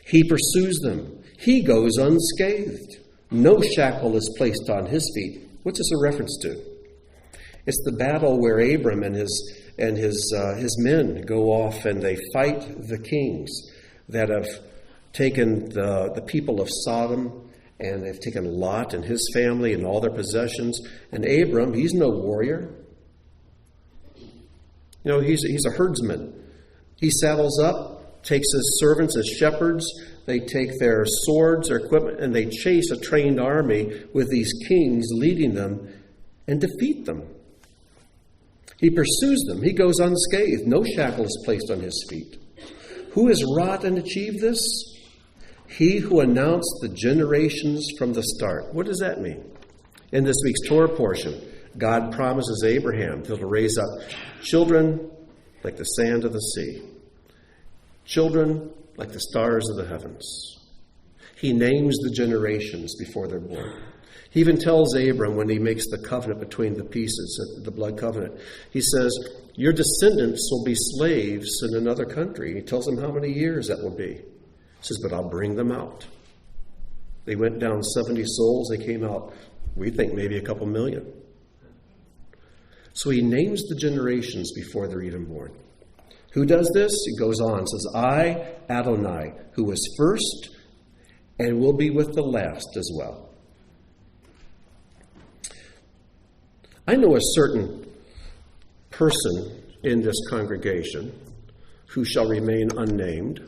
He pursues them. He goes unscathed. No shackle is placed on his feet. What's this a reference to? It's the battle where Abram and his men go off and they fight the kings that have taken the people of Sodom, and they've taken Lot and his family and all their possessions. And Abram, he's no warrior. You know, he's a herdsman. He saddles up, takes his servants as shepherds. They take their swords, their equipment, and they chase a trained army with these kings leading them and defeat them. He pursues them. He goes unscathed. No shackle is placed on his feet. Who has wrought and achieved this? He who announced the generations from the start. What does that mean? In this week's Torah portion, God promises Abraham that he'll raise up children like the sand of the sea, children like the stars of the heavens. He names the generations before they're born. He even tells Abram when he makes the covenant between the pieces, the blood covenant, he says, your descendants will be slaves in another country. He tells them how many years that will be. He says, but I'll bring them out. They went down 70 souls. They came out, we think, maybe a couple million. So he names the generations before they're even born. Who does this? He goes on, says, I, Adonai, who was first and will be with the last as well. I know a certain person in this congregation who shall remain unnamed,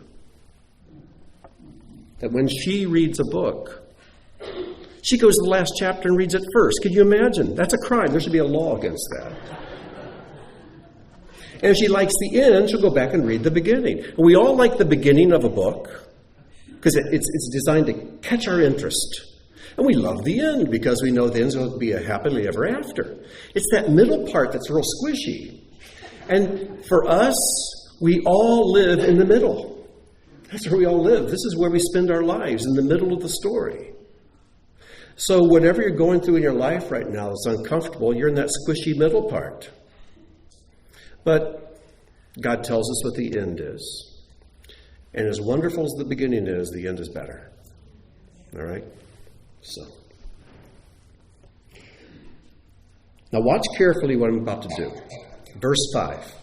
that when she reads a book, she goes to the last chapter and reads it first. Can you imagine? That's a crime. There should be a law against that. And if she likes the end, she'll go back and read the beginning. We all like the beginning of a book because it's designed to catch our interest. And we love the end because we know the end's going to be a happily ever after. It's that middle part that's real squishy. And for us, we all live in the middle. That's where we all live. This is where we spend our lives, in the middle of the story. So whatever you're going through in your life right now that's uncomfortable, you're in that squishy middle part. But God tells us what the end is. And as wonderful as the beginning is, the end is better. All right? So. Now watch carefully what I'm about to do. Verse 5.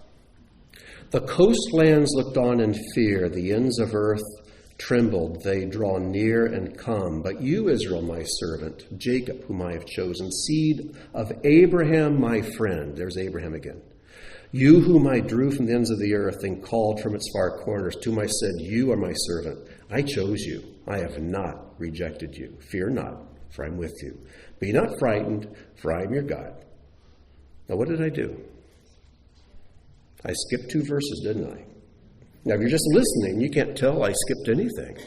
The coastlands looked on in fear. The ends of earth trembled. They draw near and come. But you, Israel, my servant, Jacob, whom I have chosen, seed of Abraham, my friend. There's Abraham again. You whom I drew from the ends of the earth and called from its far corners, to whom I said, you are my servant. I chose you. I have not rejected you. Fear not, for I am with you. Be not frightened, for I am your God. Now what did I do? I skipped 2 verses, didn't I? Now if you're just listening, you can't tell I skipped anything.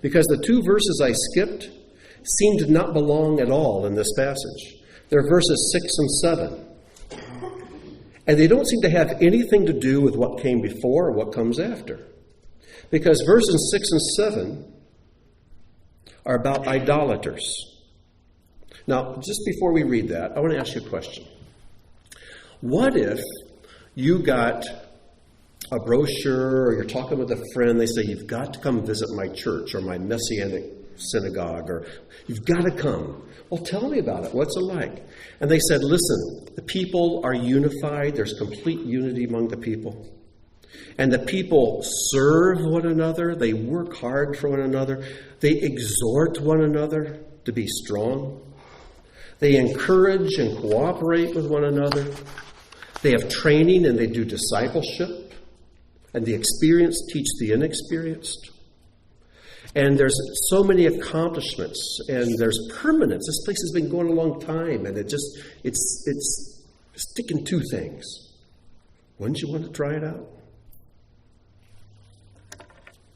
Because the 2 verses I skipped seem to not belong at all in this passage. They're verses 6 and 7. And they don't seem to have anything to do with what came before or what comes after. Because verses 6 and 7 are about idolaters. Now, just before we read that, I want to ask you a question. What if you got a brochure or you're talking with a friend, they say, you've got to come visit my church or my Messianic synagogue, or you've got to come. Well, tell me about it. What's it like? And they said, listen, the people are unified. There's complete unity among the people. And the people serve one another. They work hard for one another. They exhort one another to be strong. They encourage and cooperate with one another. They have training and they do discipleship. And the experienced teach the inexperienced. And there's so many accomplishments, and there's permanence. This place has been going a long time, and it's sticking to things. Wouldn't you want to try it out?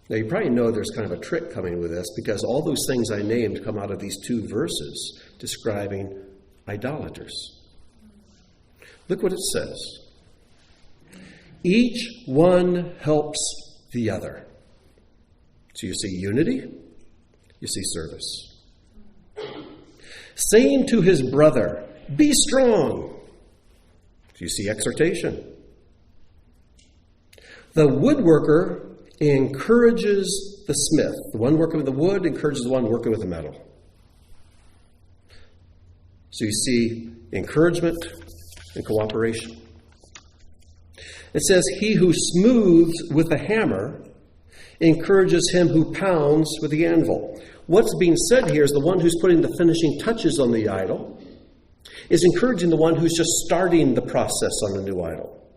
Now, you probably know there's kind of a trick coming with this, because all those things I named come out of these two verses describing idolaters. Look what it says. Each one helps the other. So you see unity, you see service. Saying to his brother, be strong. So you see exhortation. The woodworker encourages the smith. The one working with the wood encourages the one working with the metal. So you see encouragement and cooperation. It says, he who smooths with a hammer encourages him who pounds with the anvil. What's being said here is the one who's putting the finishing touches on the idol is encouraging the one who's just starting the process on the new idol.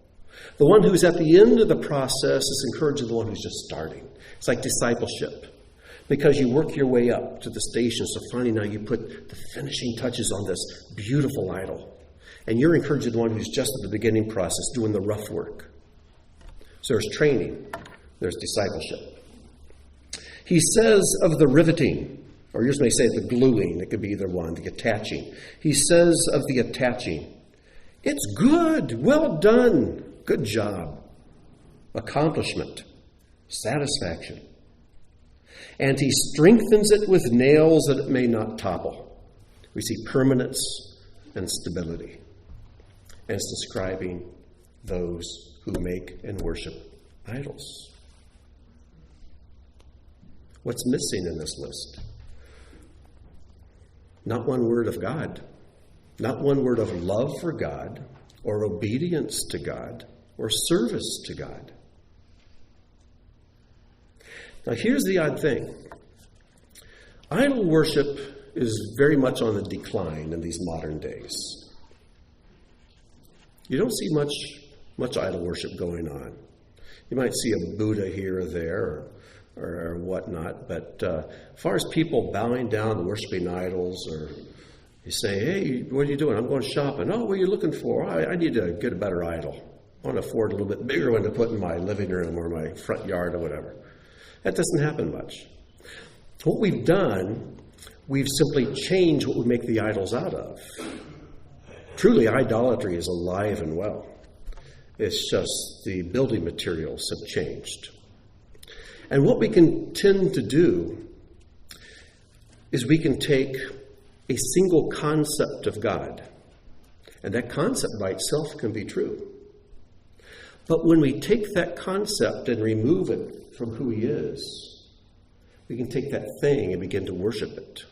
The one who's at the end of the process is encouraging the one who's just starting. It's like discipleship, because you work your way up to the station. So finally now you put the finishing touches on this beautiful idol. And you're encouraging the one who's just at the beginning process, doing the rough work. So there's training. There's discipleship. He says of the riveting, or yours may say the gluing, it could be either one, the attaching. He says of the attaching, it's good, well done, good job, accomplishment, satisfaction. And he strengthens it with nails that it may not topple. We see permanence and stability. And it's describing those who make and worship idols. What's missing in this list? Not one word of God. Not one word of love for God, or obedience to God, or service to God. Now here's the odd thing. Idol worship is very much on the decline in these modern days. You don't see much idol worship going on. You might see a Buddha here or there, or whatnot, but as far as people bowing down and worshiping idols, or you say, hey, what are you doing? I'm going shopping. Oh, what are you looking for? I need to get a better idol. I want to afford a little bit bigger one to put in my living room or my front yard or whatever. That doesn't happen much. What we've done, we've simply changed what we make the idols out of. Truly, idolatry is alive and well. It's just the building materials have changed. And what we can tend to do is we can take a single concept of God, and that concept by itself can be true. But when we take that concept and remove it from who he is, we can take that thing and begin to worship it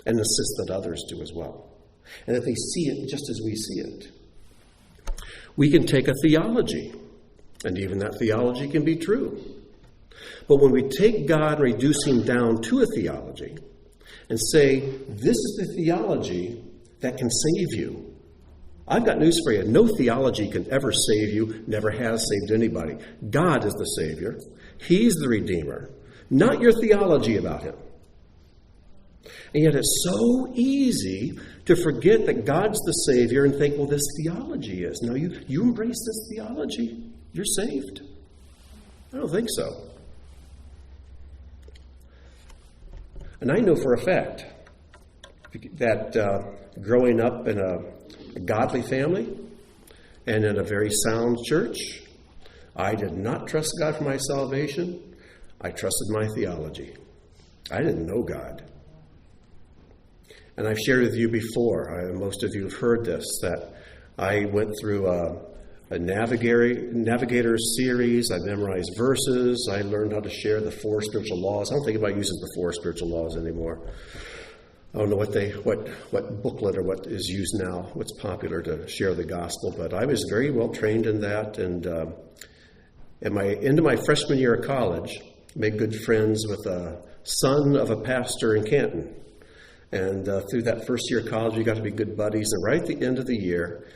and insist that others do as well, and that they see it just as we see it. We can take a theology, and even that theology can be true. But when we take God and reduce him down to a theology and say, this is the theology that can save you, I've got news for you. No theology can ever save you, never has saved anybody. God is the Savior. He's the Redeemer, not your theology about him. And yet it's so easy to forget that God's the Savior and think, well, this theology is. No, you embrace this theology, you're saved. I don't think so. And I know for a fact that growing up in a godly family and in a very sound church, I did not trust God for my salvation. I trusted my theology. I didn't know God. And I've shared with you before, most of you have heard this, that I went through a navigator series. I memorized verses. I learned how to share the 4 spiritual laws. I don't think anybody uses the 4 spiritual laws anymore. I don't know what booklet or what is used now, what's popular to share the gospel, but I was very well trained in that. And into my freshman year of college, made good friends with a son of a pastor in Canton. And through that first year of college, we got to be good buddies. And right at the end of the year,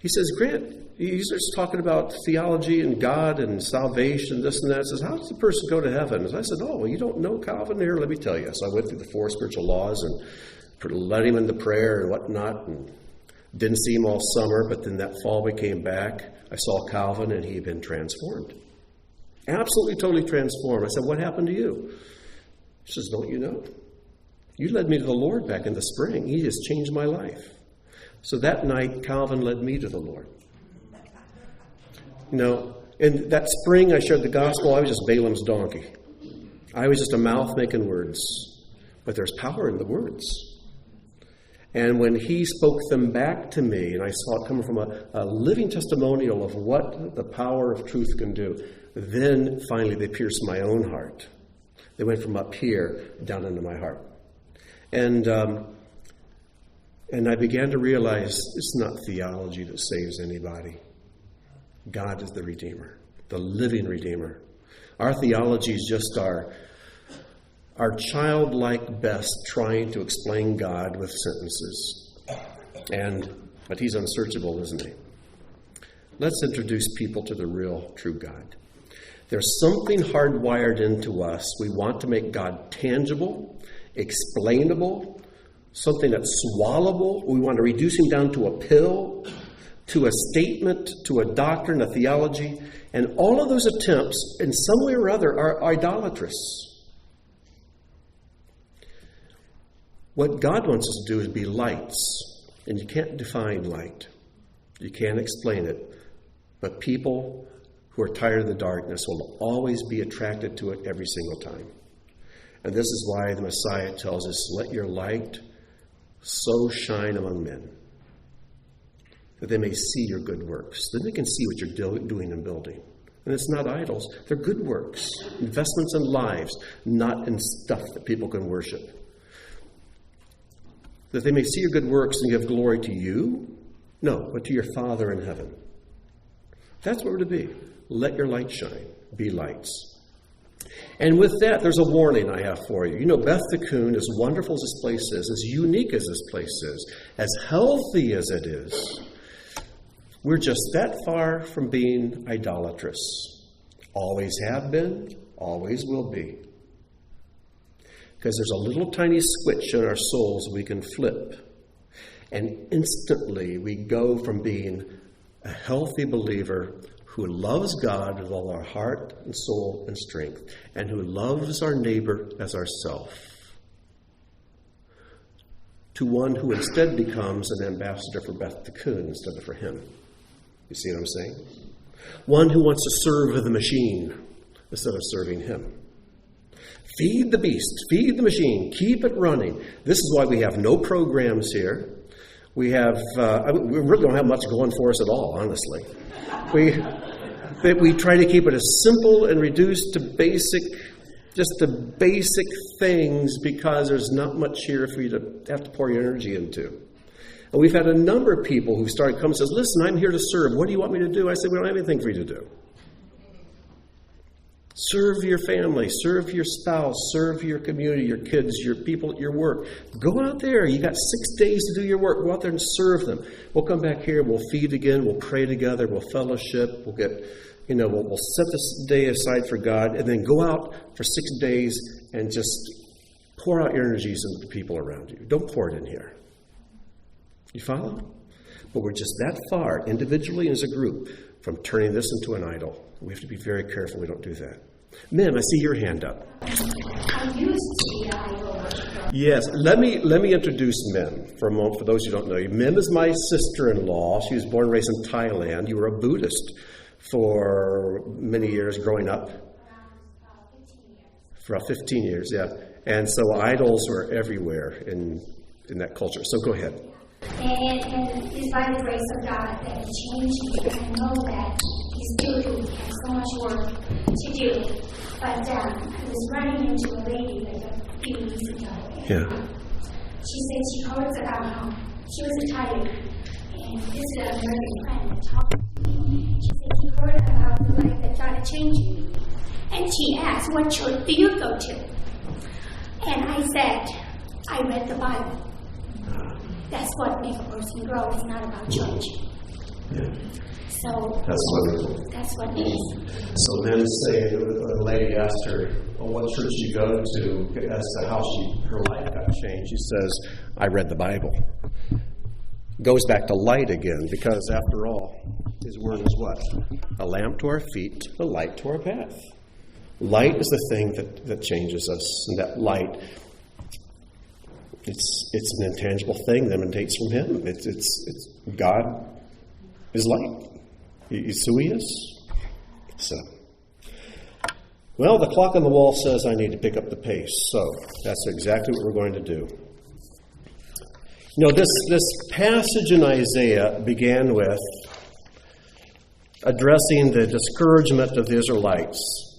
he says, Grant, he starts talking about theology and God and salvation, this and that. He says, how does a person go to heaven? And I said, oh, well, you don't know Calvin? Here, let me tell you. So I went through the 4 spiritual laws and led him into prayer and whatnot. And didn't see him all summer, but then that fall we came back. I saw Calvin, and he had been transformed. Absolutely, totally transformed. I said, what happened to you? He says, don't you know? You led me to the Lord back in the spring. He just changed my life. So that night, Calvin led me to the Lord. You know, in that spring I shared the gospel, I was just Balaam's donkey. I was just a mouth making words. But there's power in the words. And when he spoke them back to me, and I saw it coming from a living testimonial of what the power of truth can do, then finally they pierced my own heart. They went from up here down into my heart. And I began to realize it's not theology that saves anybody. God is the Redeemer, the living Redeemer. Our theology is just our childlike best trying to explain God with sentences. But he's unsearchable, isn't he? Let's introduce people to the real, true God. There's something hardwired into us. We want to make God tangible, explainable, something that's swallowable. We want to reduce him down to a pill, to a statement, to a doctrine, a theology. And all of those attempts, in some way or other, are idolatrous. What God wants us to do is be lights. And you can't define light. You can't explain it. But people who are tired of the darkness will always be attracted to it every single time. And this is why the Messiah tells us, let your light so shine among men, that they may see your good works. Then they can see what you're doing and building. And it's not idols. They're good works, investments in lives, not in stuff that people can worship. That they may see your good works and give glory to you? No, but to your Father in heaven. That's what we're to be. Let your light shine. Be lights. And with that, there's a warning I have for you. You know, Beth Tikkun, as wonderful as this place is, as unique as this place is, as healthy as it is, we're just that far from being idolatrous. Always have been, always will be. Because there's a little tiny switch in our souls we can flip. And instantly we go from being a healthy believer who loves God with all our heart and soul and strength, and who loves our neighbor as ourself, to one who instead becomes an ambassador for Beth Tikkun instead of for him. You see what I'm saying? One who wants to serve the machine instead of serving him. Feed the beast, feed the machine, keep it running. This is why we have no programs here. We really don't have much going for us at all, honestly. We try to keep it as simple and reduced to just the basic things, because there's not much here for you to have to pour your energy into. And we've had a number of people who started coming and says, listen, I'm here to serve. What do you want me to do? I said, we don't have anything for you to do. Serve your family, serve your spouse, serve your community, your kids, your people at your work. Go out there. You got 6 days to do your work. Go out there and serve them. We'll come back here. We'll feed again. We'll pray together. We'll fellowship. We'll we'll set this day aside for God, and then go out for 6 days and just pour out your energies into the people around you. Don't pour it in here. You follow? But we're just that far, individually and as a group, from turning this into an idol. We have to be very careful we don't do that. Men, I see your hand up. I used to be an idol worshiper. Yes, let me introduce Mim for a moment, for those who don't know you. Mim is my sister-in-law. She was born and raised in Thailand. You were a Buddhist for many years growing up. 15 years. For 15 years, yeah. And so idols were everywhere in in that culture. So go ahead. And it's by the grace of God that He changed me. I know that He still has so much work to do. But I was running into a lady like a few weeks ago. Yeah. She said she heard about how she was retired. And this is an American friend that talked to me. She said she heard about the life that God had changed me. And she asked, what church do you go to? And I said, I read the Bible. That's what makes a person grow. It's not about church. Yeah. So That's wonderful. that's what it is. So then say a lady asked her, what church you go to, as to how her life got changed. She says, I read the Bible. Goes back to light again, because after all, His Word is what? A lamp to our feet, a light to our path. Light is the thing that changes us, and that light, it's an intangible thing that emanates from Him. It's God is light. It's who He is. So, well, the clock on the wall says I need to pick up the pace. So that's exactly what we're going to do. You know, this passage in Isaiah began with addressing the discouragement of the Israelites.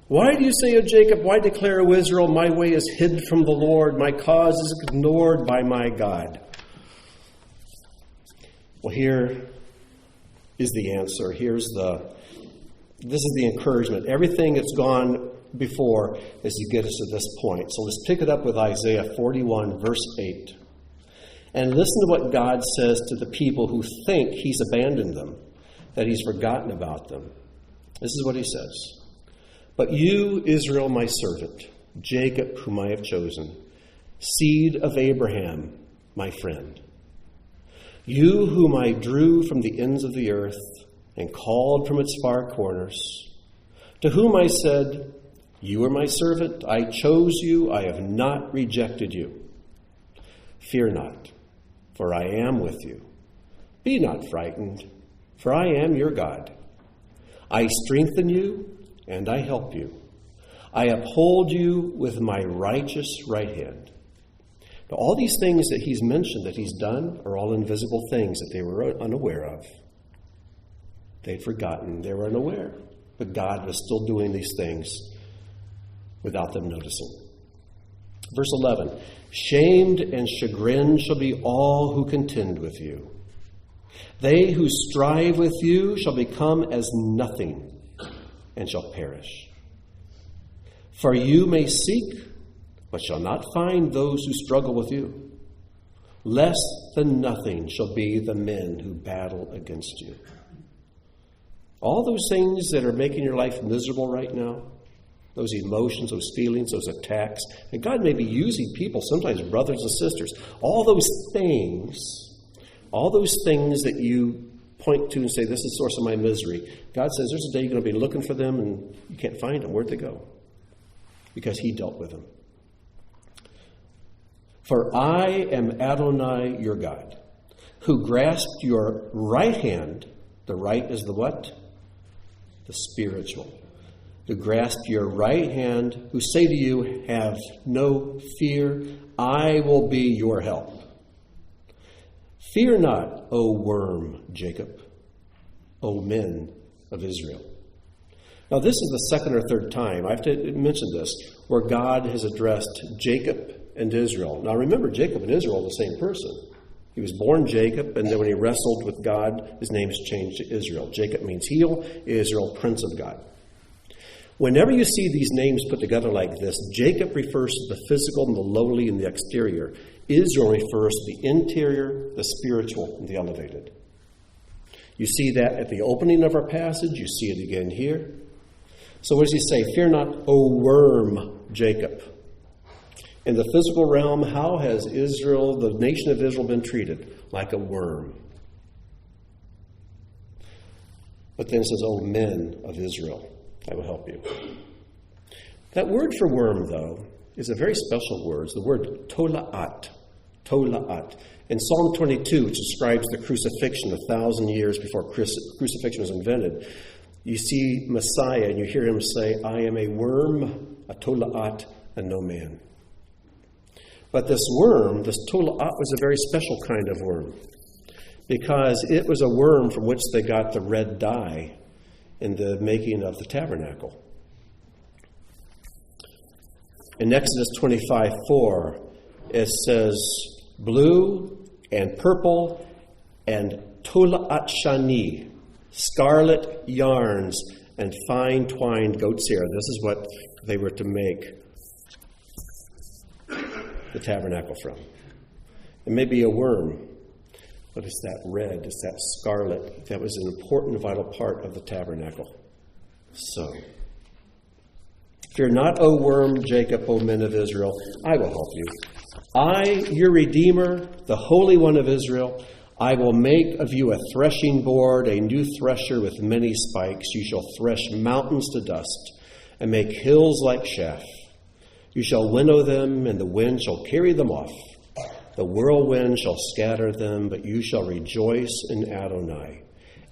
Why do you say, O Jacob, why declare, O Israel, my way is hid from the Lord, my cause is ignored by my God? Well, here is the answer. This is the encouragement. Everything that's gone before is to get us to this point. So let's pick it up with Isaiah 41, verse 8. And listen to what God says to the people who think He's abandoned them, that He's forgotten about them. This is what He says. But you, Israel, my servant, Jacob, whom I have chosen, seed of Abraham, my friend, you whom I drew from the ends of the earth and called from its far corners, to whom I said, you are my servant, I chose you, I have not rejected you. Fear not, for I am with you. Be not frightened, for I am your God. I strengthen you, and I help you. I uphold you with my righteous right hand. Now, all these things that He's mentioned that He's done are all invisible things that they were unaware of. They'd forgotten. They were unaware. But God was still doing these things without them noticing. Verse 11, shamed and chagrined shall be all who contend with you. They who strive with you shall become as nothing and shall perish. For you may seek, but shall not find those who struggle with you. Less than nothing shall be the men who battle against you. All those things that are making your life miserable right now, those emotions, those feelings, those attacks, and God may be using people, sometimes brothers and sisters, all those things that you point to and say, this is the source of my misery. God says there's a day you're going to be looking for them and you can't find them. Where'd they go? Because He dealt with them. For I am Adonai, your God, who grasped your right hand. The right is the what? The spiritual. Who grasped your right hand, who say to you, have no fear, I will be your help. Fear not, O worm, Jacob, O men of Israel. Now, this is the second or third time, I have to mention this, where God has addressed Jacob and Israel. Now, remember, Jacob and Israel are the same person. He was born Jacob, and then when he wrestled with God, his name is changed to Israel. Jacob means heel, Israel, prince of God. Whenever you see these names put together like this, Jacob refers to the physical and the lowly and the exterior. Israel refers to the interior, the spiritual, and the elevated. You see that at the opening of our passage. You see it again here. So what does he say? Fear not, O worm, Jacob. In the physical realm, how has Israel, the nation of Israel, been treated? Like a worm. But then it says, O men of Israel, I will help you. That word for worm, though, is a very special word. It's the word tola'at. Tola'at. In Psalm 22, which describes the crucifixion 1,000 years before crucifixion was invented, you see Messiah and you hear him say, I am a worm, a tola'at, and no man. But this worm, this tola'at, was a very special kind of worm, because it was a worm from which they got the red dye in the making of the tabernacle. In Exodus 25:4, it says, blue and purple and tola'at shani, scarlet yarns and fine twined goat's hair. This is what they were to make the tabernacle from. It may be a worm, but it's that red, it's that scarlet that was an important, vital part of the tabernacle. So, fear not, O worm, Jacob, O men of Israel, I will help you. I, your Redeemer, the Holy One of Israel, I will make of you a threshing board, a new thresher with many spikes. You shall thresh mountains to dust and make hills like chaff. You shall winnow them, and the wind shall carry them off. The whirlwind shall scatter them, but you shall rejoice in Adonai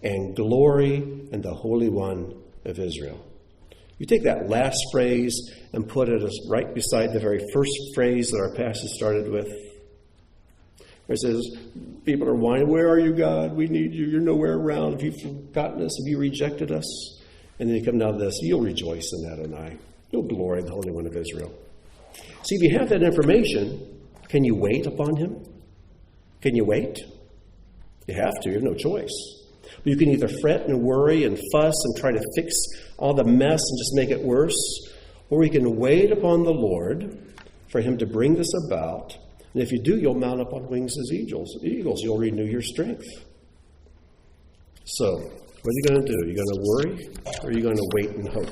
and glory in the Holy One of Israel. You take that last phrase and put it right beside the very first phrase that our passage started with. It says, people are whining, where are you, God? We need you. You're nowhere around. Have you forgotten us? Have you rejected us? And then you come down to this, you'll rejoice in Adonai. You'll glory in the Holy One of Israel. See, if you have that information, can you wait upon him? Can you wait? You have to. You have no choice. You can either fret and worry and fuss and try to fix all the mess and just make it worse, or you can wait upon the Lord for him to bring this about. And if you do, you'll mount up on wings as eagles. You'll renew your strength. So, what are you going to do? Are you going to worry, or are you going to wait and hope?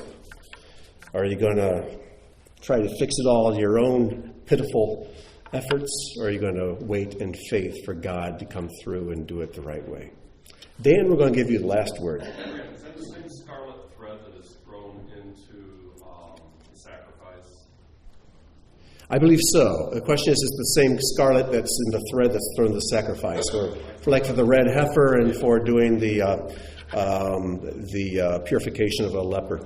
Are you going to try to fix it all in your own pitiful efforts, or are you going to wait in faith for God to come through and do it the right way? Dan, we're going to give you the last word. Is that the same scarlet thread that is thrown into the sacrifice? I believe so. The question is the same scarlet that's in the thread that's thrown in the sacrifice, or for the red heifer and for doing the purification of a leper.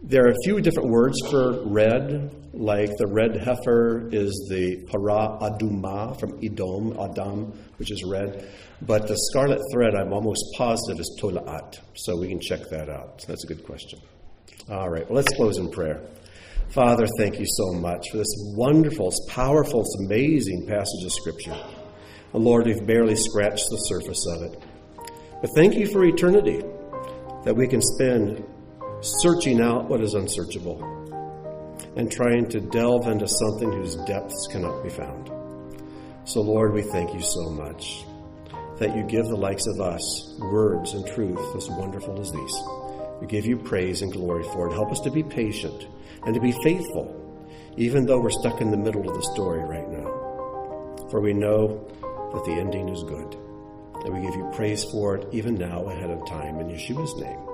There are a few different words for red, like the red heifer is the para aduma from Edom, Adam, which is red. But the scarlet thread, I'm almost positive, is tola'at. So we can check that out. So that's a good question. All right, well, let's close in prayer. Father, thank you so much for this wonderful, this powerful, this amazing passage of Scripture. And Lord, we've barely scratched the surface of it. But thank you for eternity, that we can spend searching out what is unsearchable and trying to delve into something whose depths cannot be found. So, Lord, we thank you so much that you give the likes of us words and truth as wonderful as these. We give you praise and glory for it. Help us to be patient and to be faithful, even though we're stuck in the middle of the story right now. For we know that the ending is good. And we give you praise for it even now ahead of time. In Yeshua's name.